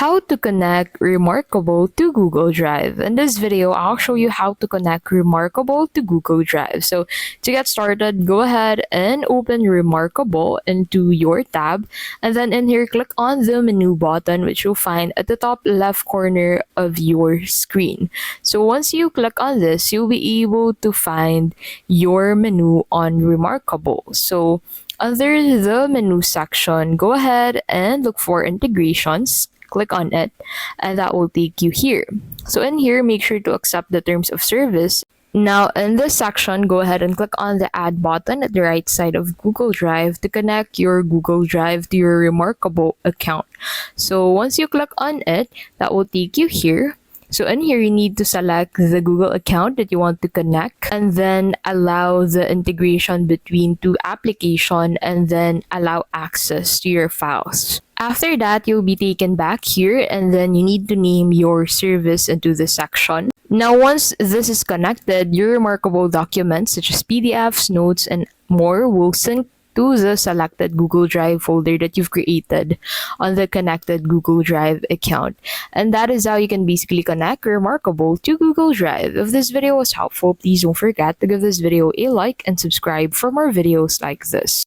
How to connect Remarkable to Google Drive. In this video, I'll show you how to connect Remarkable to Google Drive. So to get started, go ahead and open Remarkable into your tab. And then in here, click on the menu button, which you'll find at the top left corner of your screen. So once you click on this, you'll be able to find your menu on Remarkable. So under the menu section, go ahead and look for integrations. Click on it, and that will take you here. So in here, make sure to accept the terms of service. Now, in this section, go ahead and click on the Add button at the right side of Google Drive to connect your Google Drive to your Remarkable account. So once you click on it, that will take you here. So in here, you need to select the Google account that you want to connect and then allow the integration between two applications and then allow access to your files. After that, you'll be taken back here and then you need to name your service into the section. Now, once this is connected, your Remarkable documents such as PDFs, notes, and more will sync to the selected Google Drive folder that you've created on the connected Google Drive account. And that is how you can basically connect Remarkable to Google Drive. If this video was helpful, please don't forget to give this video a like and subscribe for more videos like this.